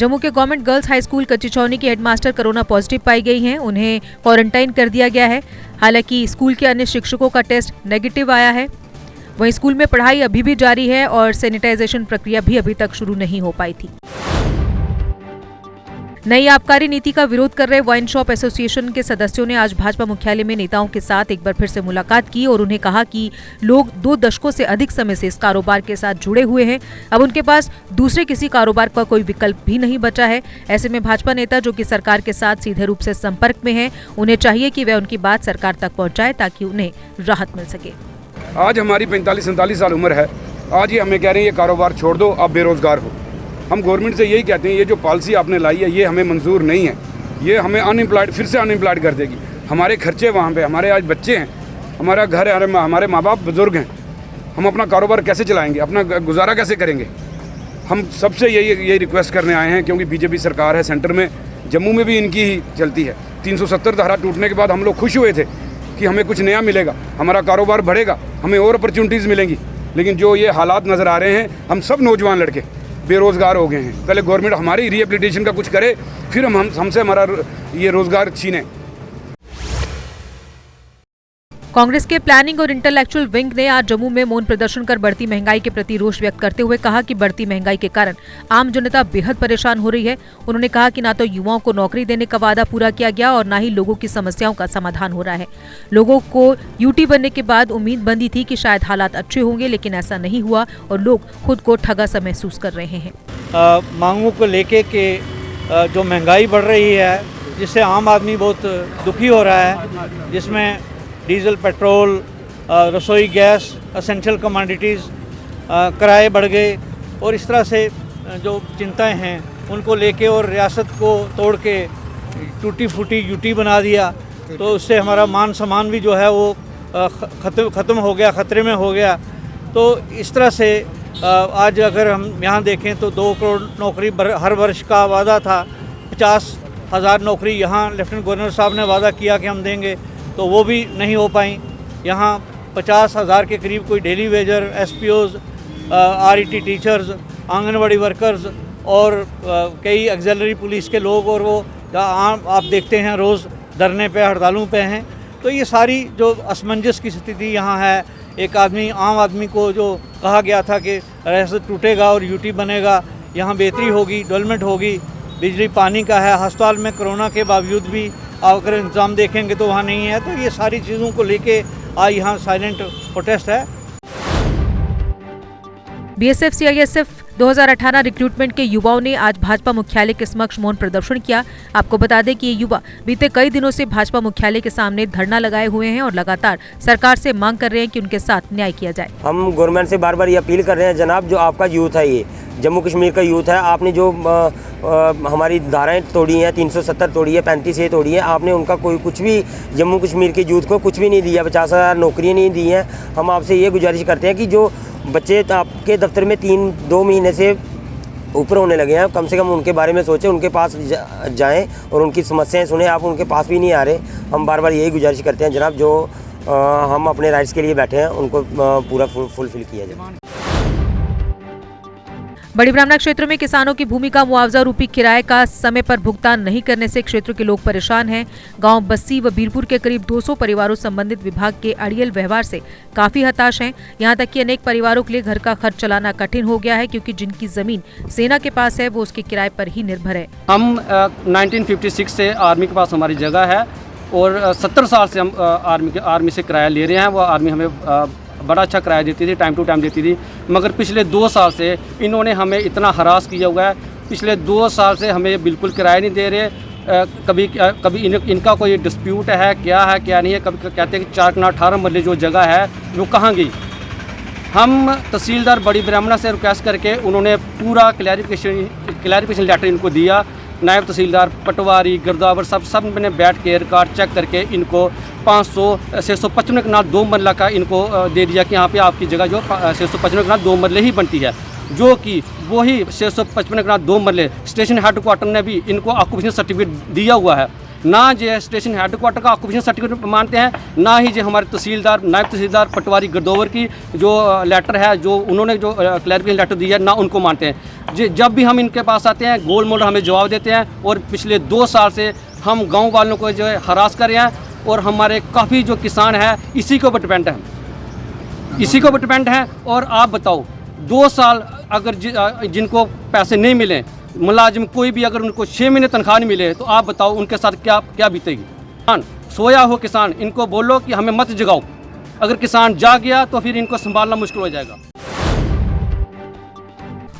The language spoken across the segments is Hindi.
जम्मू के गवर्नमेंट गर्ल्स हाई स्कूल कच्ची छावनी की हेडमास्टर कोरोना पॉजिटिव पाई गई हैं। उन्हें क्वारंटाइन कर दिया गया है। हालांकि स्कूल के अन्य शिक्षकों का टेस्ट नेगेटिव आया है। वहीं स्कूल में पढ़ाई अभी भी जारी है और सैनिटाइजेशन प्रक्रिया भी अभी तक शुरू नहीं हो पाई थी। नई आबकारी नीति का विरोध कर रहे वाइन शॉप एसोसिएशन के सदस्यों ने आज भाजपा मुख्यालय में नेताओं के साथ एक बार फिर से मुलाकात की और उन्हें कहा कि लोग 2 दशकों से अधिक समय से इस कारोबार के साथ जुड़े हुए हैं। अब उनके पास दूसरे किसी कारोबार का कोई विकल्प भी नहीं बचा है। ऐसे में भाजपा नेता जो कि सरकार के साथ सीधे रूप से संपर्क में हैं, उन्हें चाहिए कि वे उनकी बात सरकार तक पहुंचाएं ताकि उन्हें राहत मिल सके। आज हमारी 45-47 साल उम्र है। आज ये हमें कह रहे हैं ये कारोबार छोड़ दो, आप बेरोजगार हो। हम गवर्नमेंट से यही कहते हैं ये जो पॉलिसी आपने लाई है ये हमें मंजूर नहीं है। ये हमें अनएम्प्लॉयड फिर से अनएम्प्लॉयड कर देगी। हमारे खर्चे वहाँ पे, हमारे आज बच्चे हैं, हमारा घर है, हमारे माँ बाप बुजुर्ग हैं। हम अपना कारोबार कैसे चलाएंगे, अपना गुजारा कैसे करेंगे? हम सबसे यही रिक्वेस्ट करने आए हैं क्योंकि बीजेपी सरकार है सेंटर में, जम्मू में भी इनकी ही चलती है। 370 धारा टूटने के बाद हम लोग खुश हुए थे कि हमें कुछ नया मिलेगा, हमारा कारोबार बढ़ेगा, हमें और अपॉर्चुनिटीज़ मिलेंगी। लेकिन जो ये हालात नज़र आ रहे हैं, हम सब नौजवान लड़के बेरोज़गार हो गए हैं। पहले गवर्नमेंट हमारी रिहेबिलिटेशन का कुछ करे, फिर हमसे हमारा ये रोज़गार छीने। कांग्रेस के प्लानिंग और इंटेलेक्चुअल विंग ने आज जम्मू में मौन प्रदर्शन कर बढ़ती महंगाई के प्रति रोष व्यक्त करते हुए कहा कि बढ़ती महंगाई के कारण आम जनता बेहद परेशान हो रही है। उन्होंने कहा कि ना तो युवाओं को नौकरी देने का वादा पूरा किया गया और ना ही लोगों की समस्याओं का समाधान हो रहा है। लोगों को यूटी बनने के बाद उम्मीद बंधी थी कि शायद हालात अच्छे होंगे, लेकिन ऐसा नहीं हुआ और लोग खुद को ठगा सा महसूस कर रहे हैं। मांगों को लेके के जो महंगाई बढ़ रही है जिससे आम आदमी बहुत दुखी हो रहा है, जिसमें डीजल, पेट्रोल, रसोई गैस, एसेंशियल कमोडिटीज़ किराए बढ़ गए और इस तरह से जो चिंताएं हैं उनको लेके और रियासत को तोड़ के टूटी फूटी यूटी बना दिया, तो उससे हमारा मान सम्मान भी जो है वो ख़त्म हो गया, ख़तरे में हो गया। तो इस तरह से आज अगर हम यहाँ देखें तो 2 करोड़ नौकरी हर वर्ष का वादा था। 50,000 नौकरी यहाँ लेफ्टिनेंट गवर्नर साहब ने वादा किया कि हम देंगे, तो वो भी नहीं हो पाई। यहाँ 50,000 के करीब कोई daily wager, SPOs, RET teachers, anganwadi workers और कई एक्सिलरी पुलिस के लोग और वो आप देखते हैं रोज़ धरने पे, हड़तालों पे हैं। तो ये सारी जो असमंजस की स्थिति यहाँ है, एक आम आदमी को जो कहा गया था कि रियासत टूटेगा और यूटी बनेगा, यहाँ बेहतरी होगी, डेवलपमेंट होगी, बिजली पानी का है, अस्पताल में कोरोना के बावजूद भी अगर इंतजाम देखेंगे तो वहाँ नहीं है। तो ये सारी चीज़ों को लेके आज यहाँ साइलेंट प्रोटेस्ट है। बीएसएफ सीआईएसएफ 2018 रिक्रूटमेंट के युवाओं ने आज भाजपा मुख्यालय के समक्ष मौन प्रदर्शन किया। आपको बता दें कि ये युवा बीते कई दिनों से भाजपा मुख्यालय के सामने धरना लगाए हुए हैं और लगातार सरकार से मांग कर रहे हैं कि उनके साथ न्याय किया जाए। हम गवर्नमेंट से बार बार ये अपील कर रहे हैं, जनाब जो आपका यूथ है, ये जम्मू कश्मीर का यूथ है, आपने जो हमारी धाराएं तोड़ी हैं, 370 तोड़ी है, 35 ये तोड़ी है, आपने उनका कोई कुछ भी जम्मू कश्मीर के यूथ को कुछ भी नहीं दिया, 50,000 नौकरियाँ नहीं दी हैं। हम आपसे ये गुजारिश करते हैं कि जो बच्चे आपके दफ्तर में 2 महीने से ऊपर होने लगे हैं, कम से कम उनके बारे में सोचें, उनके पास जाएं और उनकी समस्याएं सुने। आप उनके पास भी नहीं आ रहे। हम बार बार यही गुजारिश करते हैं जनाब, जो हम अपने राइट्स के लिए बैठे हैं उनको पूरा फुलफिल किया जाए। बड़ी ब्राह्मणा क्षेत्र में किसानों की भूमि का मुआवजा रूपी किराए का समय पर भुगतान नहीं करने से क्षेत्र के लोग परेशान हैं। गांव बस्सी व बीरपुर के करीब 200 परिवारों संबंधित विभाग के अड़ियल व्यवहार से काफी हताश हैं। यहां तक कि अनेक परिवारों के लिए घर का खर्च चलाना कठिन हो गया है, क्योंकि जिनकी जमीन सेना के पास है वो उसके किराए पर ही निर्भर है। हम 1956 से आर्मी के पास हमारी जगह है और 70 साल से हम आर्मी से किराया ले रहे हैं। वो आर्मी हमें बड़ा अच्छा किराया देती थी, टाइम टू टाइम देती थी, मगर पिछले 2 साल से इन्होंने हमें इतना हरास किया हुआ है। पिछले 2 साल से हमें बिल्कुल किराया नहीं दे रहे। कभी इनका कोई डिस्प्यूट है क्या नहीं है। कभी कहते हैं कि 4 कनाल 18 मरले जो जगह है वो कहाँ गई। हम तहसीलदार बड़ी ब्राह्मणा से रिक्वेस्ट करके उन्होंने पूरा क्लैरिफिकेशन लेटर इनको दिया। नायब तहसीलदार पटवारी गिरदावर सब ने बैठ के रिकॉर्ड चेक करके इनको 655 कनाल 2 मरला का इनको दे दिया कि यहाँ पे आपकी जगह जो 655 कनाल 2 मरले ही बनती है, जो कि वही 655 कनाल 2 मरले स्टेशन हेडक्वार्टर ने भी इनको ऑक्यूपेशन सर्टिफिकेट दिया हुआ है। ना जो स्टेशन हेडक्वार्टर का ऑक्यूपेशन सर्टिफिकेट मानते हैं, ना ही जो हमारे तहसीलदार, नायब तहसीलदार पटवारी गरदोवर की जो लेटर है, जो उन्होंने जो क्लैरिफिकेशन लेटर दी है, ना उनको मानते हैं। जब भी हम इनके पास आते हैं गोल मोल हमें जवाब देते हैं, और पिछले 2 साल से हम गाँव वालों को जो है हरास कर रहे हैं, और हमारे काफ़ी जो किसान हैं इसी के ऊपर डिपेंड है, इसी के ऊपर डिपेंड है। और आप बताओ 2 साल अगर जिनको पैसे नहीं मिले, मुलाजिम कोई भी अगर उनको 6 महीने तनख्वाह नहीं मिले, तो आप बताओ उनके साथ क्या बीतेगी। किसान सोया हो, किसान इनको बोलो कि हमें मत जगाओ, अगर किसान जाग गया तो फिर इनको संभालना मुश्किल हो जाएगा।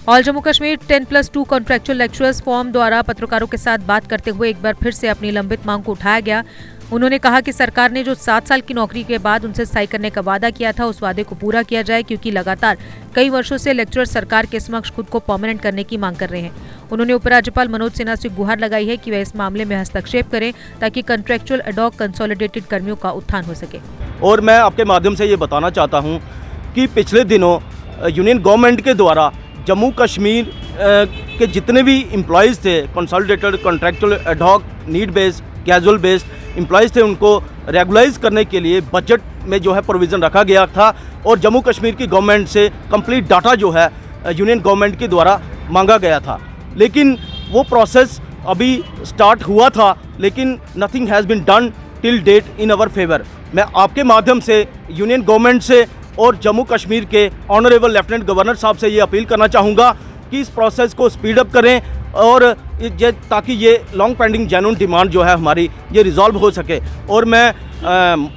All Jammu Kashmir 10+2 contractual lecturers form द्वारा पत्रकारों के साथ बात करते हुए एक बार फिर से अपनी लंबित मांग को उठाया गया। उन्होंने कहा कि सरकार ने जो 7 साल की नौकरी के बाद उनसे स्थायी करने का वादा किया था, उस वादे को पूरा किया जाए, क्योंकि लगातार कई वर्षों से लेक्चरर सरकार के समक्ष खुद को परमानेंट करने की मांग कर रहे हैं। उन्होंने उपराज्यपाल मनोज सिन्हा से गुहार लगाई है कि वह इस मामले में हस्तक्षेप करें, ताकि कॉन्ट्रैक्चुअल एडॉक कंसोलिडेटेड कर्मियों का उत्थान हो सके। और मैं आपके माध्यम से ये बताना चाहता हूँ कि पिछले दिनों यूनियन गवर्नमेंट के द्वारा जम्मू कश्मीर के जितने भी एम्प्लॉयज़ थे, consolidated, contractual, ad hoc, need based, casual based employees थे, उनको रेगुलाइज करने के लिए बजट में जो है प्रोविज़न रखा गया था, और जम्मू कश्मीर की गवर्नमेंट से कंप्लीट डाटा जो है यूनियन गवर्नमेंट के द्वारा मांगा गया था। लेकिन वो प्रोसेस अभी स्टार्ट हुआ था, लेकिन nothing has been done till date in our favour. मैं आपके माध्यम से यूनियन गवर्नमेंट से और जम्मू कश्मीर के ऑनरेबल लेफ्टिनेंट गवर्नर साहब से ये अपील करना चाहूँगा कि इस प्रोसेस को स्पीड अप करें, और ताकि ये लॉन्ग पेंडिंग जेन्युइन डिमांड जो है हमारी ये रिजॉल्व हो सके। और मैं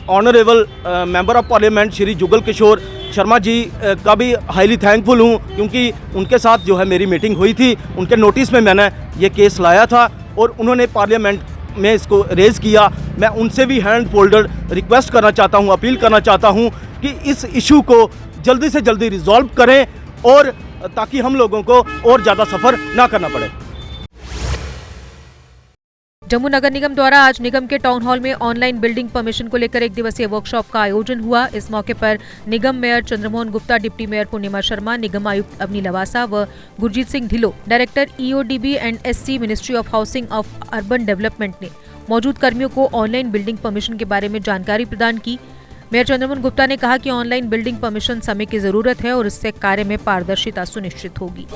honourable member of parliament Shri Jugal Kishore Sharma ji का भी हाईली थैंकफुल हूँ, क्योंकि उनके साथ जो है मेरी मीटिंग हुई थी, उनके नोटिस में मैंने ये केस लाया था और उन्होंने पार्लियामेंट में इसको रेज़ किया। मैं उनसे भी हैंड फोल्डर रिक्वेस्ट करना चाहता हूँ, अपील करना चाहता हूँ कि इस इशू को जल्दी से जल्दी रिजॉल्व करें, और ताकि हम लोगों को और ज़्यादा सफ़र ना करना पड़े। जम्मू नगर निगम द्वारा आज निगम के टाउन हॉल में ऑनलाइन बिल्डिंग परमिशन को लेकर 1 दिवसीय वर्कशॉप का आयोजन हुआ। इस मौके पर निगम mayor Chandramohan Gupta, deputy mayor Purnima Sharma, निगम आयुक्त अवनी लवासा व Gurjeet Singh Dhillon, director EODB and SC ministry of housing of urban development ने मौजूद कर्मियों को ऑनलाइन बिल्डिंग परमिशन के बारे में जानकारी प्रदान की। मेयर चंद्रमोहन गुप्ता ने कहा कि ऑनलाइन बिल्डिंग परमिशन समय की जरूरत है और इससे कार्य में पारदर्शिता सुनिश्चित होगी।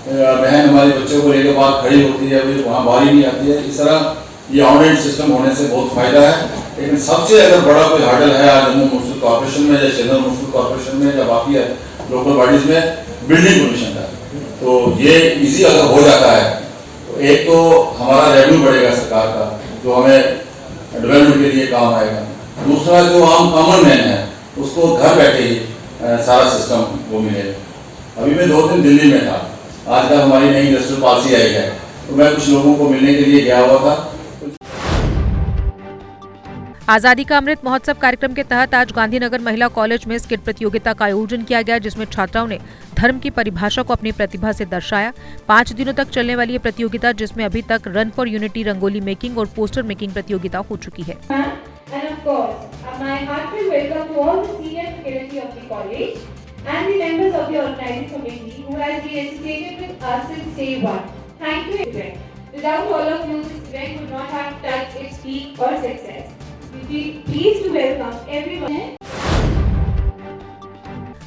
बहन हमारे बच्चों को लेकर बात खड़ी होती है, वहाँ बारी नहीं आती है। इस तरह ये ऑनलाइन सिस्टम होने से बहुत फायदा है। लेकिन सबसे अगर बड़ा कोई हार्डल है आज जम्मू म्यूनसिपल कॉर्पोरेशन में या जनरल म्यूनसिपल कॉर्पोरेशन में या बाकी है लोकल बॉडीज में बिल्डिंग परमिशन का, तो ये इजी अगर हो जाता है तो एक तो हमारा रेवेन्यू बढ़ेगा सरकार का, जो हमें डेवलपमेंट के लिए काम आएगा। दूसरा जो आम कॉमन मैन है उसको घर बैठे ही सारा सिस्टम वो मिलेगा। अभी मैं 2 दिन दिल्ली में था, आज कल हमारी नई इंडस्ट्रियल पॉलिसी आई है, तो मैं कुछ लोगों को मिलने के लिए गया हुआ था। आजादी का अमृत महोत्सव कार्यक्रम के तहत आज गांधीनगर महिला कॉलेज में स्किट प्रतियोगिता का आयोजन किया गया, जिसमें छात्राओं ने धर्म की परिभाषा को अपनी प्रतिभा से दर्शाया। 5 दिनों तक चलने वाली ये प्रतियोगिता, जिसमें अभी तक run for unity, rangoli making और पोस्टर मेकिंग प्रतियोगिता हो चुकी है। and the members of the organizing committee who has been associated with us since day one. Thank you, event. Without all of you, this event would not have touched its peak or success. We feel pleased to welcome everyone.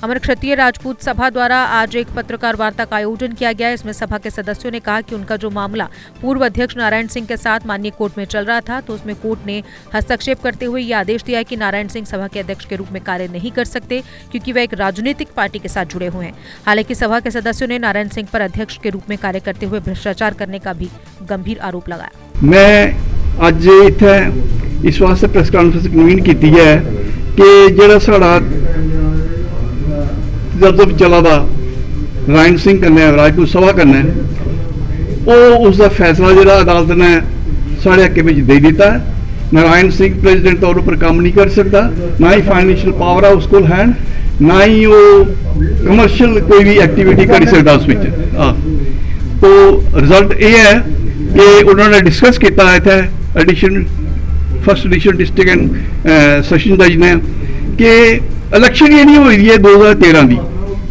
अमर क्षत्रिय राजपूत सभा द्वारा आज एक पत्रकार वार्ता का आयोजन किया गया। इसमें सभा के सदस्यों ने कहा कि उनका जो मामला पूर्व अध्यक्ष नारायण सिंह के साथ माननीय कोर्ट में चल रहा था, तो उसमें कोर्ट ने हस्तक्षेप करते हुए ये आदेश दिया कि नारायण सिंह सभा के अध्यक्ष के रूप में कार्य नहीं कर सकते, क्योंकि वह एक राजनीतिक पार्टी के साथ जुड़े हुए हैं। हालांकि सभा के सदस्यों ने नारायण सिंह पर अध्यक्ष के रूप में कार्य करते हुए भ्रष्टाचार करने का भी गंभीर आरोप लगाया। मैं आज इत्थे इस वास्ते प्रेस कॉन्फ्रेंस कन्वीन की है कि जो साड़ा जब चला था नारायण सिंह कन्नै राजपूत सभा कन्नै उसका फैसला जो अदालत ने साढ़े हक में दे दिता है। नारायण सिंह प्रेजिडेंट तौर पर काम नहीं कर सकता, ना ही फाइनेंशियल पावर है उसको है, ना ही वो कमर्शियल कोई भी एक्टिविटी कर सकता उस तो रिजल्ट ये है कि उन्होंने डिस्कस किया इतने addition first addition district and session जज ने कि इलेक्शन ये नहीं हुई है 2013 की,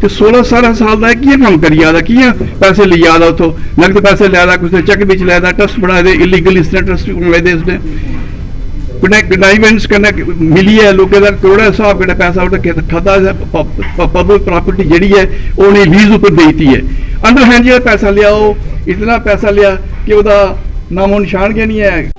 ਤੇ 16-17 ਸਾਲ ਦਾ ਕੀ ਕੰਮ ਕਰੀ ਆਦਾ, ਕੀ ਪੈਸੇ ਲਈ ਆਦਾ, ਉਥੋਂ ਨਕਦ ਪੈਸੇ ਲੈ ਆਦਾ, ਕੁਝ ਚੈੱਕ ਵਿੱਚ ਲੈ ਆਦਾ, ਟਰਸਟ ਬਣਾਏ ਦੇ, ਇਲੀਗਲ ਇਸ ਤਰ੍ਹਾਂ ਟਰਸਟ ਬਣਾਏ ਦੇ, ਉਸਨੇ ਕਨਾਈਵੈਂਟਸ ਕਰਨਾ ਮਿਲੀ ਹੈ, ਲੋਕਾਂ ਦਾ ਕਰੋੜਾ ਹਿਸਾਬ ਕਿਹੜਾ ਪੈਸਾ ਉਹਦਾ ਖਾਦਾ, ਪਬਲਿਕ ਪ੍ਰਾਪਰਟੀ ਜਿਹੜੀ ਹੈ ਉਹਨੇ ਲੀਜ਼ ਉੱਪਰ ਦੇਤੀ ਹੈ। ਅੰਡਰ हैंड ਜਿਹੜਾ ਪੈਸਾ ਲਿਆ ਉਹ ਇਤਨਾ ਪੈਸਾ ਲਿਆ ਕਿ ਉਹਦਾ ਨਾਮੋ ਨਿਸ਼ਾਨ क्या नहीं है।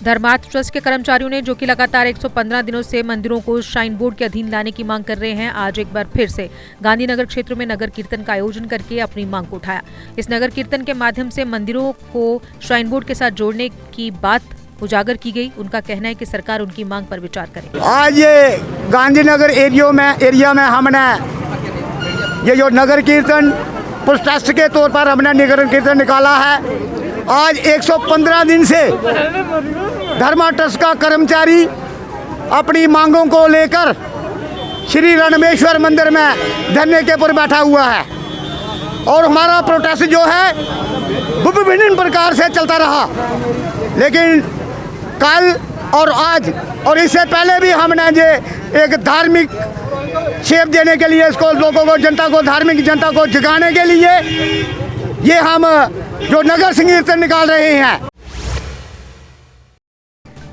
धर्मार्थ ट्रस्ट के कर्मचारियों ने, जो कि लगातार 115 दिनों से मंदिरों को श्राइन बोर्ड के अधीन लाने की मांग कर रहे हैं, आज एक बार फिर से गांधीनगर क्षेत्र में नगर कीर्तन का आयोजन करके अपनी मांग को उठाया। इस नगर कीर्तन के माध्यम से मंदिरों को श्राइन बोर्ड के साथ जोड़ने की बात उजागर की गई। उनका कहना है कि सरकार उनकी मांग पर विचार करे। आज ये गांधीनगर एरिया में हमने ये जो नगर कीर्तन प्रोटेस्ट के तौर पर हमने नगर कीर्तन निकाला है। आज 115 दिन से धर्मा ट्रस्ट का कर्मचारी अपनी मांगों को लेकर श्री रणमेश्वर मंदिर में धरने के ऊपर बैठा हुआ है और हमारा प्रोटेस्ट जो है विभिन्न प्रकार से चलता रहा, लेकिन कल और आज और इससे पहले भी हमने ये एक धार्मिक शेप देने के लिए, इसको लोगों को, जनता को, धार्मिक जनता को जगाने के लिए ये हम जो नगर कीर्तन निकाल रहे हैं।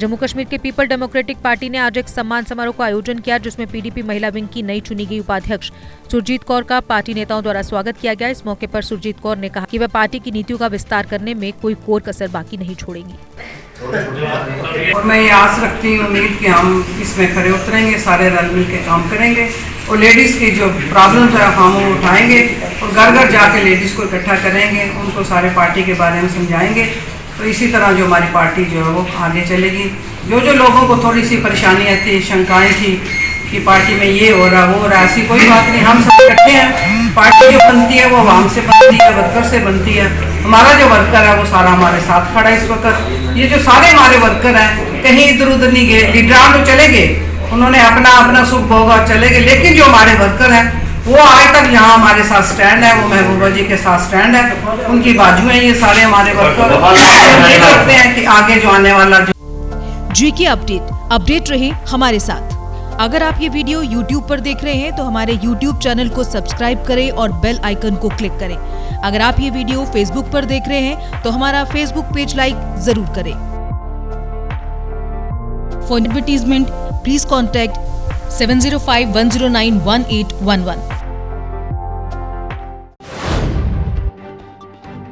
जम्मू कश्मीर के पीपल डेमोक्रेटिक पार्टी ने आज एक सम्मान समारोह का आयोजन किया, जिसमें पीडीपी महिला विंग की नई चुनी गई उपाध्यक्ष सुरजीत कौर का पार्टी नेताओं द्वारा स्वागत किया गया। इस मौके पर सुरजीत कौर ने कहा कि वह पार्टी की नीतियों का विस्तार करने में कोई कोर कसर बाकी नहीं छोड़ेंगी। और मैं ये आस रखती हूँ, उम्मीद कि हम इसमें खड़े उतरेंगे, सारे रल मिल के काम करेंगे और लेडीज़ की जो प्रॉब्लम्स है हम वो उठाएंगे और घर घर जाके लेडीज़ को इकट्ठा करेंगे, उनको सारे पार्टी के बारे में समझाएंगे। तो इसी तरह जो हमारी पार्टी जो है वो आगे चलेगी। जो लोगों को थोड़ी सी परेशानियाँ थी, शंकाएँ थी कि पार्टी में ये हो रहा वो हो रहा, ऐसी कोई बात नहीं। हम सब इकट्ठे हैं। पार्टी जो बनती है वो आवाम से बनती है, वर्कर से बनती है। हमारा जो वर्कर है वो सारा हमारे साथ खड़ा है इस वक्त। ये जो सारे हमारे वर्कर हैं कहीं इधर उधर नहीं गए, लीडरान तो चले गए, उन्होंने अपना सुख भोगा चले गए, लेकिन जो हमारे वर्कर हैं वो आज तक यहाँ हमारे साथ स्टैंड है, वो महबूबा जी के साथ स्टैंड है, उनकी बाजू है ये सारे हमारे वर्कर। करते हैं कि आगे जो आने वाला जीके अपडेट रहे हमारे साथ। अगर आप ये वीडियो YouTube पर देख रहे हैं तो हमारे YouTube चैनल को सब्सक्राइब करें और बेल आइकन को क्लिक करें। अगर आप ये वीडियो Facebook पर देख रहे हैं तो हमारा Facebook पेज लाइक जरूर करें। For advertisement please contact 7051091811।